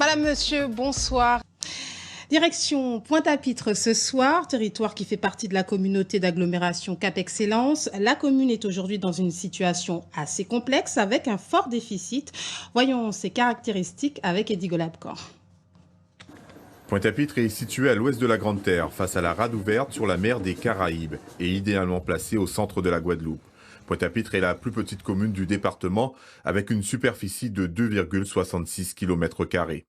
Madame, monsieur, bonsoir. Direction Pointe-à-Pitre ce soir, territoire qui fait partie de la communauté d'agglomération Cap Excellence. La commune est aujourd'hui dans une situation assez complexe avec un fort déficit. Voyons ses caractéristiques avec Eddie Golabcan. Pointe-à-Pitre est située à l'ouest de la Grande Terre, face à la rade ouverte sur la mer des Caraïbes et idéalement placée au centre de la Guadeloupe. Pointe-à-Pitre est la plus petite commune du département avec une superficie de 2,66 km².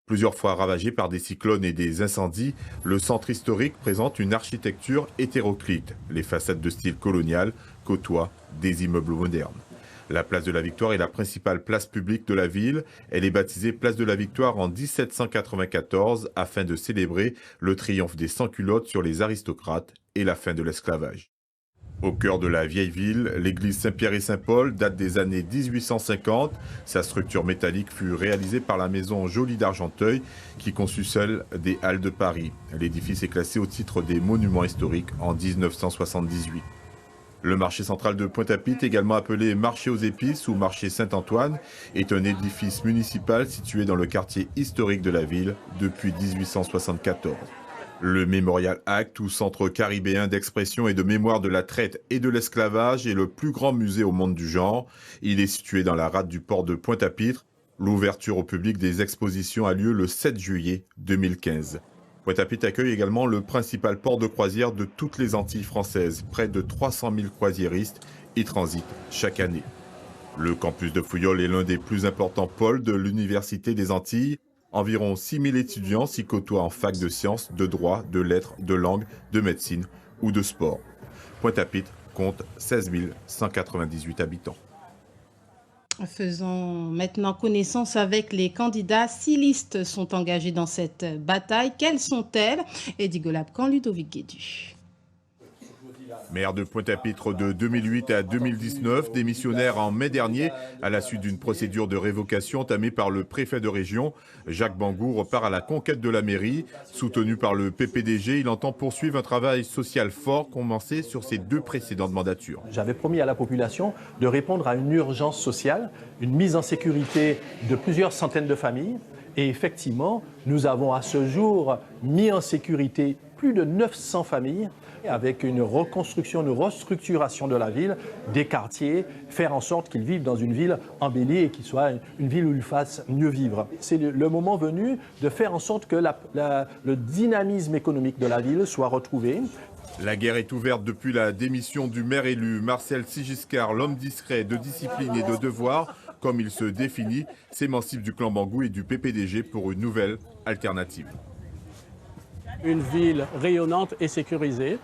Plusieurs fois ravagé par des cyclones et des incendies, le centre historique présente une architecture hétéroclite. Les façades de style colonial côtoient des immeubles modernes. La place de la Victoire est la principale place publique de la ville. Elle est baptisée place de la Victoire en 1794 afin de célébrer le triomphe des sans-culottes sur les aristocrates et la fin de l'esclavage. Au cœur de la vieille ville, l'église Saint-Pierre et Saint-Paul date des années 1850. Sa structure métallique fut réalisée par la maison Joly d'Argenteuil qui conçut seule des Halles de Paris. L'édifice est classé au titre des monuments historiques en 1978. Le marché central de Pointe-à-Pitre, également appelé marché aux épices ou marché Saint-Antoine, est un édifice municipal situé dans le quartier historique de la ville depuis 1874. Le Memorial Act, ou centre caribéen d'expression et de mémoire de la traite et de l'esclavage, est le plus grand musée au monde du genre. Il est situé dans la rade du port de Pointe-à-Pitre. L'ouverture au public des expositions a lieu le 7 juillet 2015. Pointe-à-Pitre accueille également le principal port de croisière de toutes les Antilles françaises. Près de 300 000 croisiéristes y transitent chaque année. Le campus de Fouillol est l'un des plus importants pôles de l'Université des Antilles. Environ 6 000 étudiants s'y côtoient en fac de sciences, de droit, de lettres, de langue, de médecine ou de sport. Pointe-à-Pitre compte 16 198 habitants. Faisons maintenant connaissance avec les candidats. 6 listes sont engagées dans cette bataille. Quelles sont-elles? Eddie Golabcan, Ludovic Guédu. Maire de Pointe-à-Pitre de 2008 à 2019, démissionnaire en mai dernier à la suite d'une procédure de révocation entamée par le préfet de région, Jacques Bangou repart à la conquête de la mairie. Soutenu par le PPDG, il entend poursuivre un travail social fort commencé sur ses 2 précédentes mandatures. J'avais promis à la population de répondre à une urgence sociale, une mise en sécurité de plusieurs centaines de familles. Et effectivement, nous avons à ce jour mis en sécurité plus de 900 familles avec une reconstruction, une restructuration de la ville, des quartiers, faire en sorte qu'ils vivent dans une ville embellie et qu'ils soient une ville où ils fassent mieux vivre. C'est le moment venu de faire en sorte que le dynamisme économique de la ville soit retrouvé. La guerre est ouverte depuis la démission du maire élu Marcel Sigiscard, l'homme discret de discipline et de devoir, comme il se définit, s'émancipe du clan Bangou et du PPDG pour une nouvelle alternative. Une ville rayonnante et sécurisée,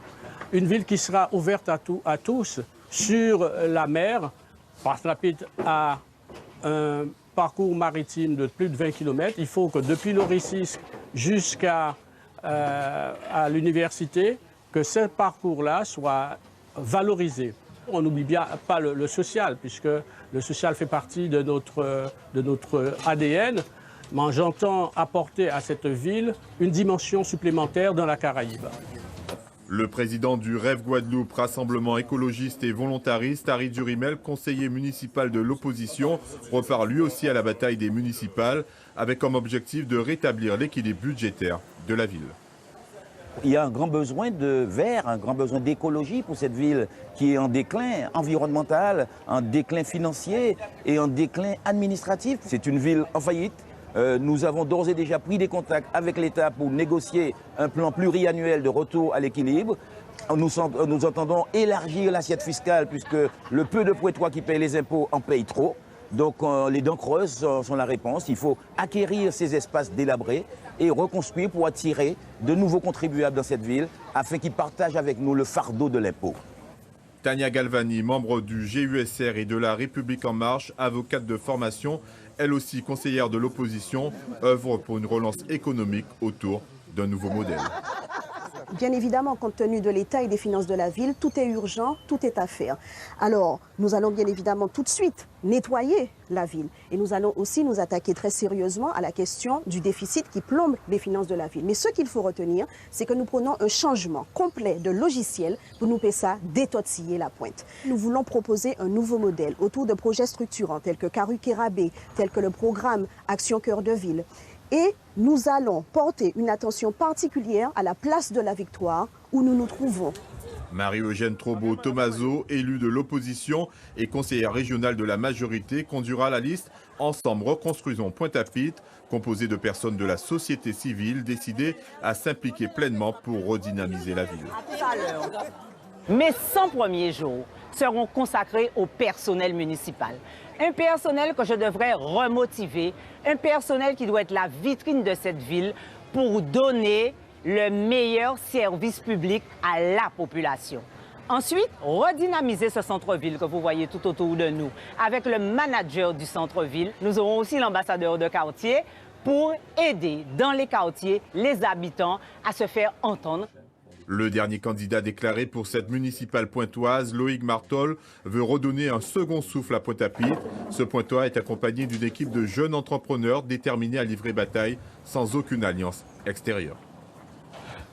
une ville qui sera ouverte à tous sur la mer. Pointe-à-Pitre a un parcours maritime de plus de 20 km. Il faut que depuis l'Oricis jusqu'à l'université, que ce parcours-là soit valorisé. On n'oublie bien pas le social, puisque le social fait partie de notre ADN. Mais j'entends apporter à cette ville une dimension supplémentaire dans la Caraïbe. Le président du Rêve Guadeloupe, rassemblement écologiste et volontariste, Harry Durimel, conseiller municipal de l'opposition, repart lui aussi à la bataille des municipales, avec comme objectif de rétablir l'équilibre budgétaire de la ville. Il y a un grand besoin de vert, un grand besoin d'écologie pour cette ville qui est en déclin environnemental, en déclin financier et en déclin administratif. C'est une ville en faillite. Nous avons d'ores et déjà pris des contacts avec l'État pour négocier un plan pluriannuel de retour à l'équilibre. Nous entendons élargir l'assiette fiscale puisque le peu de Pointois qui payent les impôts en payent trop. Donc les dents creuses sont la réponse. Il faut acquérir ces espaces délabrés et reconstruire pour attirer de nouveaux contribuables dans cette ville afin qu'ils partagent avec nous le fardeau de l'impôt. Tania Galvani, membre du GUSR et de la République En Marche, avocate de formation, elle aussi conseillère de l'opposition, œuvre pour une relance économique autour d'un nouveau modèle. Bien évidemment, compte tenu de l'état et des finances de la ville, tout est urgent, tout est à faire. Alors, nous allons bien évidemment tout de suite nettoyer la ville. Et nous allons aussi nous attaquer très sérieusement à la question du déficit qui plombe les finances de la ville. Mais ce qu'il faut retenir, c'est que nous prenons un changement complet de logiciel pour nous faire ça détotiller la pointe. Nous voulons proposer un nouveau modèle autour de projets structurants tels que Karu Kérabé, tels que le programme Action Cœur de Ville. Et nous allons porter une attention particulière à la place de la Victoire où nous nous trouvons. Marie-Eugène Trobo-Tomaso, élue de l'opposition et conseillère régionale de la majorité, conduira la liste « Ensemble reconstruisons Pointe-à-Pitre », composée de personnes de la société civile décidées à s'impliquer pleinement pour redynamiser la ville. Mes 100 premiers jours seront consacrés au personnel municipal. Un personnel que je devrais remotiver, un personnel qui doit être la vitrine de cette ville pour donner le meilleur service public à la population. Ensuite, redynamiser ce centre-ville que vous voyez tout autour de nous. Avec le manager du centre-ville, nous aurons aussi l'ambassadeur de quartier pour aider dans les quartiers les habitants à se faire entendre. Le dernier candidat déclaré pour cette municipale pointoise, Loïc Martol, veut redonner un second souffle à Pointe-à-Pitre. Ce Pointois est accompagné d'une équipe de jeunes entrepreneurs déterminés à livrer bataille sans aucune alliance extérieure.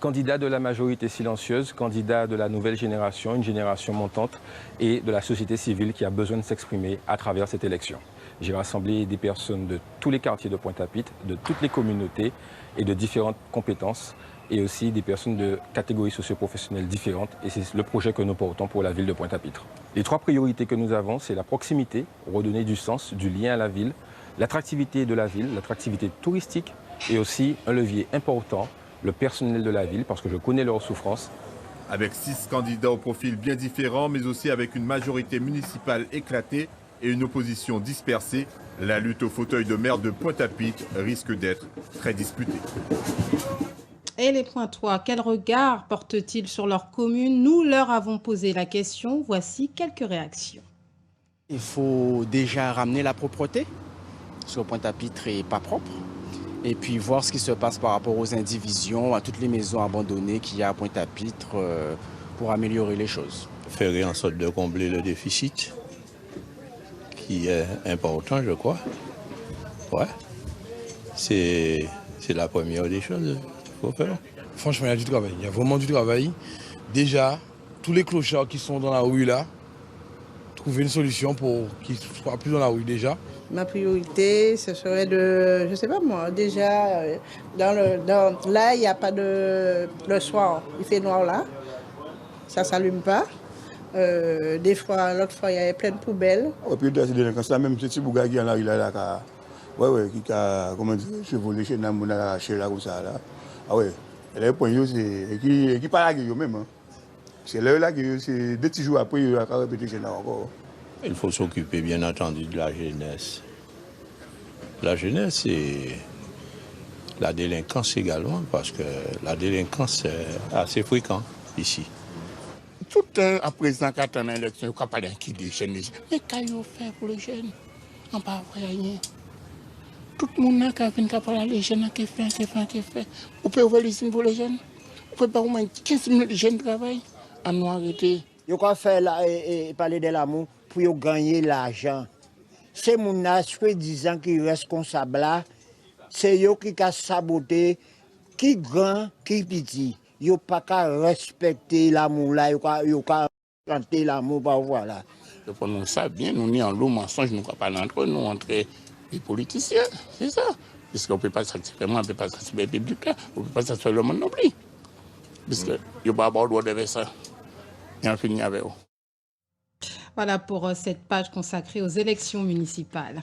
Candidat de la majorité silencieuse, candidat de la nouvelle génération, une génération montante et de la société civile qui a besoin de s'exprimer à travers cette élection. J'ai rassemblé des personnes de tous les quartiers de Pointe-à-Pitre, de toutes les communautés et de différentes compétences et aussi des personnes de catégories socio-professionnelles différentes et c'est le projet que nous portons pour la ville de Pointe-à-Pitre. Les trois priorités que nous avons, c'est la proximité, redonner du sens, du lien à la ville, l'attractivité de la ville, l'attractivité touristique et aussi un levier important, le personnel de la ville, parce que je connais leurs souffrances. Avec 6 candidats au profil bien différents, mais aussi avec une majorité municipale éclatée et une opposition dispersée, la lutte au fauteuil de maire de Pointe-à-Pitre risque d'être très disputée. Et les Pointois, quel regard portent-ils sur leur commune? Nous leur avons posé la question. Voici quelques réactions. Il faut déjà ramener la propreté, parce que Pointe-à-Pitre n'est pas propre. Et puis voir ce qui se passe par rapport aux indivisions, à toutes les maisons abandonnées qu'il y a à Pointe-à-Pitre pour améliorer les choses. Faire en sorte de combler le déficit, qui est important, je crois. Ouais. C'est la première des choses qu'il faut faire. Franchement, il y a du travail. Il y a vraiment du travail. Déjà, tous les clochards qui sont dans la rue là, trouver une solution pour qu'ils ne soient plus dans la rue déjà. Ma priorité, ce serait de, je sais pas moi, déjà, là, il n'y a pas de... Le soir, il fait noir là, ça ne s'allume pas. Des fois, l'autre fois, il y avait plein de poubelles. Et puis, c'est délinquant, ça même, c'est Bouga qui est là, il a là, qui a, comment dire, chevolé chez nous, on a arraché là, comme ça, là. Ah ouais, les points, c'est qui parle à même, hein. C'est là que c'est 2 petits jours après, il a répété chez nous encore. Il faut s'occuper bien entendu de la jeunesse. La jeunesse et la délinquance également, parce que la délinquance est assez fréquente ici. Tout à présent, quand on a l'élection, on ne peut pas qui des jeunes. Mais qu'est-ce fait pour les jeunes? On ne peut pas faire rien. Tout le monde a fait les jeunes qui fait. On peut ouvrir l'usine pour les jeunes. On peut pas au moins 15 minutes de jeunes travaillent. On doit arrêter. Il faut faire parler de l'amour pour gagner l'argent. C'est mon aspect disant qu'il reste responsable là. C'est eux qui ont saboté, qui grand, qui petit. Ils n'ont pas qu'à respecter l'amour là, ils n'ont qu'à planter l'amour par voilà. Pour nous ça bien, nous sommes en lot mensonge, nous ne pouvons pas entre nous, entre les politiciens, c'est ça. Puisqu'on ne peut pas satisfaire moi, on ne peut pas satisfaire le public là, on ne peut pas satisfaire le monde non plus. Puisque il n'y a pas de droit de faire ça. Et on finit avec eux. Voilà pour cette page consacrée aux élections municipales.